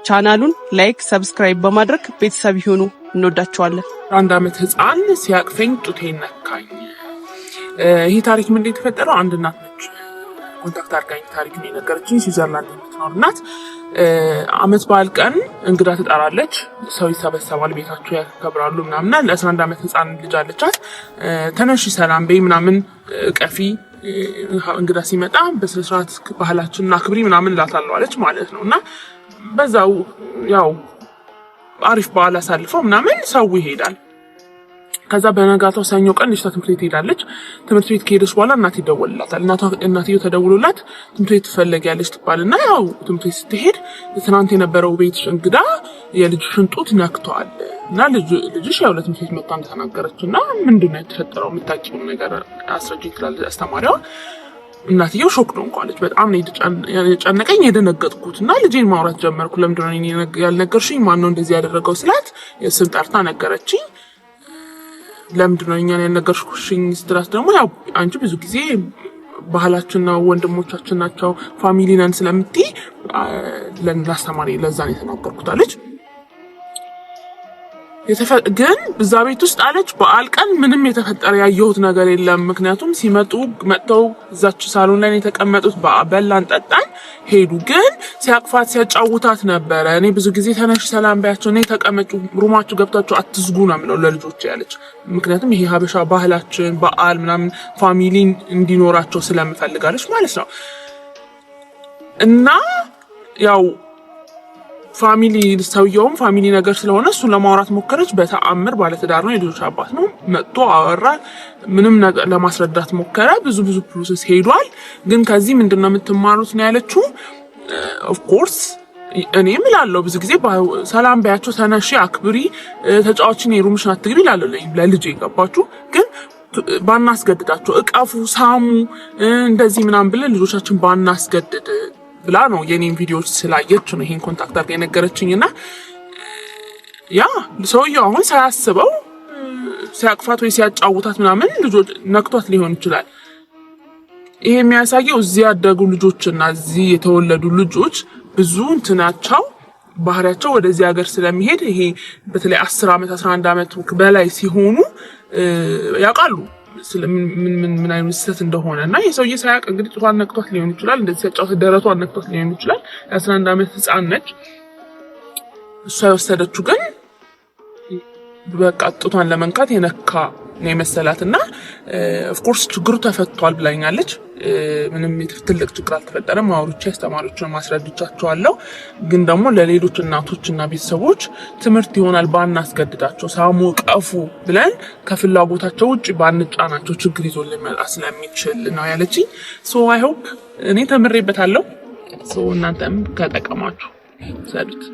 ቻናሉን ላይክ ሰብስክራይብ በማድረግ ቤተሰብ ይሁኑ። እንወዳችኋለን። አንድ አመት ህፃን ሲያቅፈኝ ጡቴን ነካኝ። ይሄ ታሪክ ምን እንደተፈጠረው አንድ እናት ነች ኮንታክት አድርጋኝ ታሪክ ነው የነገረችኝ። ስዊዘርላንድ የምትኖር እናት አመት በዓል ቀን እንግዳ ትጠራለች። ሰው ይሰበሰባል፣ ቤታቸው ያከብራሉ ምናምን። ለ11 አመት ህፃን ልጅ አለቻት። ተነሺ ሰላም በይ ምናምን ቀፊ እንግዳ ሲመጣ በስነስርዓት ባህላችንን አክብሪ ምናምን እላታለሁ አለች ማለት ነው። እና በዛው ያው አሪፍ በዓል አሳልፈው ምናምን ሰው ይሄዳል። ከዛ በነጋታው ሰኞ ቀን ልጅቷ ትምህርት ቤት ሄዳለች። ትምህርት ቤት ከሄደች በኋላ እናት ይደወልላታል። እናትየው ተደውሎላት ትምህርት ቤት ትፈለጊያለሽ ትባልና ያው ትምህርት ቤት ስትሄድ ትናንት የነበረው ቤት እንግዳ የልጅሽን ጡት ነክቷል እና ልጅሽ ያው ለትምህርት ቤት መጣ እንደተናገረች እና ምንድነው የተፈጠረው የምታውቂውን ነገር አስረጂ ትላለች አስተማሪዋ። እናትየው ሾክ ነው እንኳለች። በጣም ነው የጨነቀኝ የደነገጥኩት እና ልጄን ማውራት ጀመርኩ። ለምንድነው ያልነገርሽኝ? ማነው እንደዚህ ያደረገው ስላት ስም ጠርታ ነገረችኝ። ለምንድነው እኛን ያልነገርሽኝ ስትላት ደግሞ ያው አንቺ ብዙ ጊዜ ባህላችን ነው ወንድሞቻችን ናቸው ፋሚሊ ነን ስለምትይ ለአስተማሪ ለዛ ነው የተናገርኩት አለች። ግን እዛ ቤት ውስጥ አለች በዓል ቀን ምንም የተፈጠረ ያየሁት ነገር የለም። ምክንያቱም መጥተው እዛች ሳሎን ላይ የተቀመጡት በላን ጠጣን ሄዱ። ግን ሲያቅፋት ሲያጫውታት ነበረ። እኔ ብዙ ጊዜ ተነሽ ሰላም ባያቸው እኔ ተቀመጡ ሩማችሁ ገብታችሁ አትዝጉ ነው የምለው ለልጆች ያለች። ምክንያቱም ይሄ ሀበሻ ባህላችን በዓል ምናምን ፋሚሊ እንዲኖራቸው ስለምፈልጋለች ማለት ነው። እና ያው ፋሚሊ ሰውየውም ፋሚሊ ነገር ስለሆነ እሱን ለማውራት ሞከረች። በተአምር ባለትዳር ነው የልጆች አባት ነው። መጥቶ አወራ፣ ምንም ነገር ለማስረዳት ሞከረ። ብዙ ፕሮሰስ ሄዷል። ግን ከዚህ ምንድነው የምትማሩት ነው ያለችው። ኦፍ ኮርስ እኔም እላለሁ ብዙ ጊዜ ሰላም ባያቸው ተነሺ አክብሪ ተጫዋችን የሩምሽን አትግቢ እላለሁ ለልጄ ገባችሁ። ግን ባናስገድዳቸው እቀፉ ሳሙ እንደዚህ ምናምን ብለን ልጆቻችን ባናስገድድ ብላ ነው የኔን ቪዲዮዎች ስላየች ነው ይሄን ኮንታክት አድርጋ የነገረችኝ። እና ያ ሰውየው አሁን ሳያስበው ሲያቅፋት ወይ ሲያጫውታት ምናምን ልጆች ነክቷት ሊሆን ይችላል። ይሄ የሚያሳየው እዚህ ያደጉ ልጆችና እዚህ የተወለዱ ልጆች ብዙ እንትናቸው ባህሪያቸው ወደዚህ ሀገር ስለሚሄድ ይሄ በተለይ 10 አመት 11 አመት በላይ ሲሆኑ ያውቃሉ ምን አይነት ስህተት እንደሆነ። እና የሰውዬ ሳያውቅ እንግዲህ ጡቷን ነክቷት ሊሆን ይችላል። እንደዚህ ሲያጫውት ደረቷን ነክቷት ሊሆን ይችላል። የ11 አመት ህፃን ነች እሷ የወሰደችው። ግን በቃ ጡቷን ለመንካት የነካ ነው የመሰላት። እና ኦፍኮርስ ችግሩ ተፈቷል ብላኛለች። ምንም ትልቅ ችግር አልተፈጠረም። አውርቼ አስተማሪዎችን ማስረድቻቸዋለሁ። ግን ደግሞ ለሌሎች እናቶችና ቤተሰቦች ትምህርት ይሆናል ባናስገድዳቸው ሳሙ ቀፉ ብለን ከፍላጎታቸው ውጭ ባንጫናቸው ችግር ይዞ ሊመጣ ስለሚችል ነው ያለችኝ። ሶ አይ ሆፕ እኔ ተምሬበታለሁ። ሶ እናንተም ከጠቀማችሁ ሰዱት።